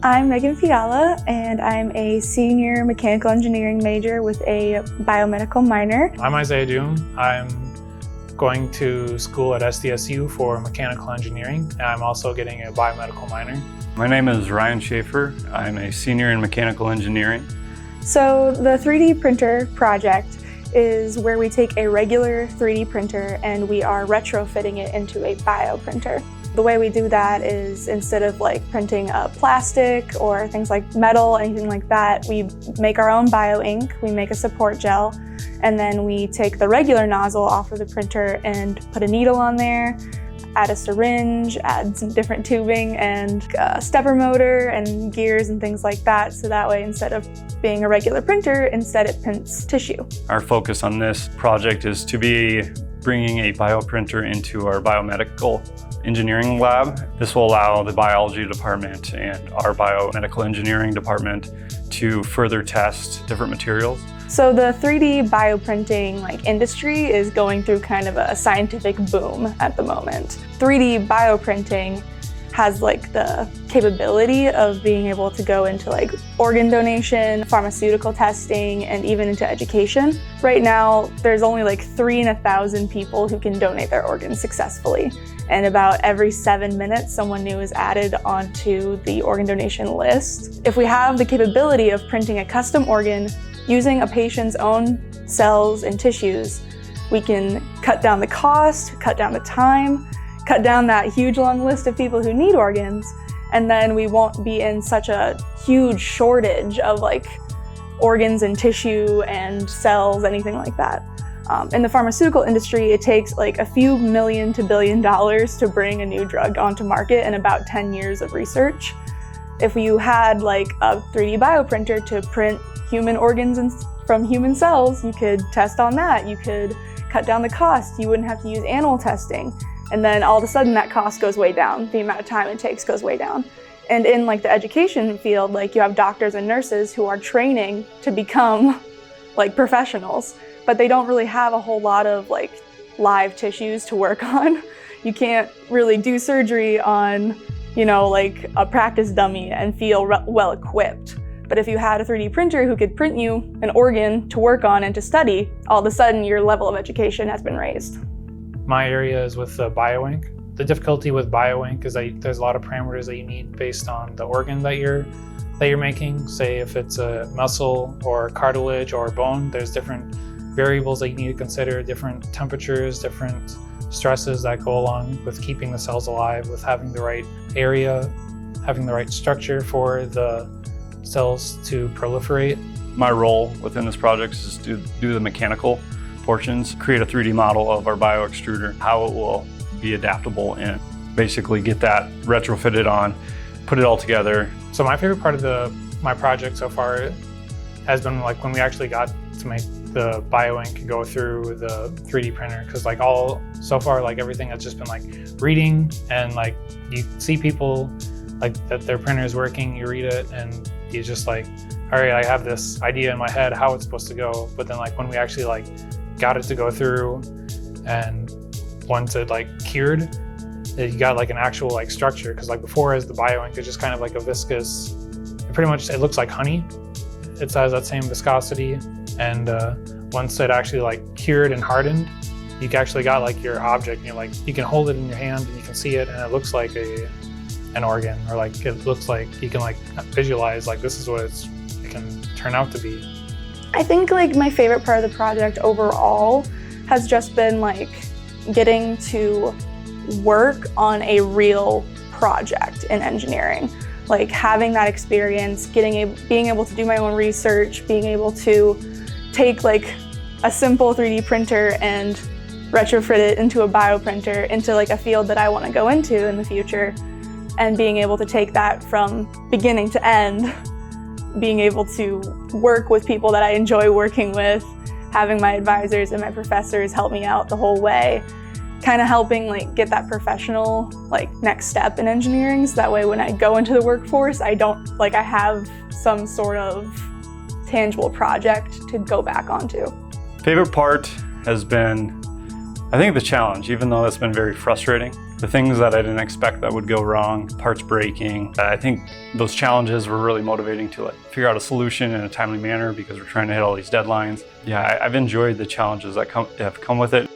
I'm Megan Fiala, and I'm a senior mechanical engineering major with a biomedical minor. I'm Isaiah Doom. I'm going to school at SDSU for mechanical engineering, and I'm also getting a biomedical minor. My name is Ryan Schaefer. I'm a senior in mechanical engineering. So the 3D printer project is where we take a regular 3D printer and we are retrofitting it into a bioprinter. The way we do that is instead of printing plastic or things like metal, anything like that, we make our own bio ink, we make a support gel, and then we take the regular nozzle off of the printer and put a needle on there, add a syringe, add some different tubing and a stepper motor and gears and things like that. So that way, instead of being a regular printer, instead it prints tissue. Our focus on this project is to be bringing a bioprinter into our biomedical engineering lab. This will allow the biology department and our biomedical engineering department to further test different materials. So the 3D bioprinting industry is going through kind of a scientific boom at the moment. 3D bioprinting has the capability of being able to go into organ donation, pharmaceutical testing, and even into education. Right now, there's only 3 in 1,000 people who can donate their organs successfully. And about every 7 minutes, someone new is added onto the organ donation list. If we have the capability of printing a custom organ using a patient's own cells and tissues, we can cut down the cost, cut down the time, cut down that huge long list of people who need organs, and then we won't be in such a huge shortage of organs and tissue and cells, anything like that. In the pharmaceutical industry, it takes a few million to $1 billion to bring a new drug onto market and about 10 years of research. If you had a 3D bioprinter to print human organs from human cells, you could test on that. You could cut down the cost. You wouldn't have to use animal testing. And then all of a sudden that cost goes way down. The amount of time it takes goes way down. And in the education field, you have doctors and nurses who are training to become professionals, but they don't really have a whole lot of live tissues to work on. You can't really do surgery on, a practice dummy and feel well equipped. But if you had a 3D printer who could print you an organ to work on and to study, all of a sudden your level of education has been raised. My area is with the bioink. The difficulty with bioink is that there's a lot of parameters that you need based on the organ that you're making. Say if it's a muscle or cartilage or bone, there's different variables that you need to consider, different temperatures, different stresses that go along with keeping the cells alive, with having the right area, having the right structure for the cells to proliferate. My role within this project is to do the mechanical portions, create a 3D model of our bio extruder, how it will be adaptable, and basically get that retrofitted on, put it all together. So my favorite part of my project so far has been when we actually got to make the bioink go through the 3D printer, because so far everything has just been reading, and you see people that their printer is working, you read it, and you just all right, I have this idea in my head how it's supposed to go. But then when we actually got it to go through, and once it cured, you got an actual structure. Because before, as the bioink, it's just kind of a viscous, it looks like honey. It has that same viscosity, and once it actually cured and hardened, you actually got your object, and you can hold it in your hand and you can see it, and it looks like an organ, or it looks like you can visualize this is what it can turn out to be. I think my favorite part of the project overall has just been getting to work on a real project in engineering. Having that experience, being able to do my own research, being able to take a simple 3D printer and retrofit it into a bioprinter into a field that I want to go into in the future, and being able to take that from beginning to end, being able to work with people that I enjoy working with, having my advisors and my professors help me out the whole way, kind of helping get that professional next step in engineering, so that way when I go into the workforce, I don't I have some sort of tangible project to go back onto. Favorite part has been, I think, the challenge, even though that's been very frustrating. The things that I didn't expect that would go wrong, parts breaking, I think those challenges were really motivating to figure out a solution in a timely manner because we're trying to hit all these deadlines. Yeah, I've enjoyed the challenges that have come with it.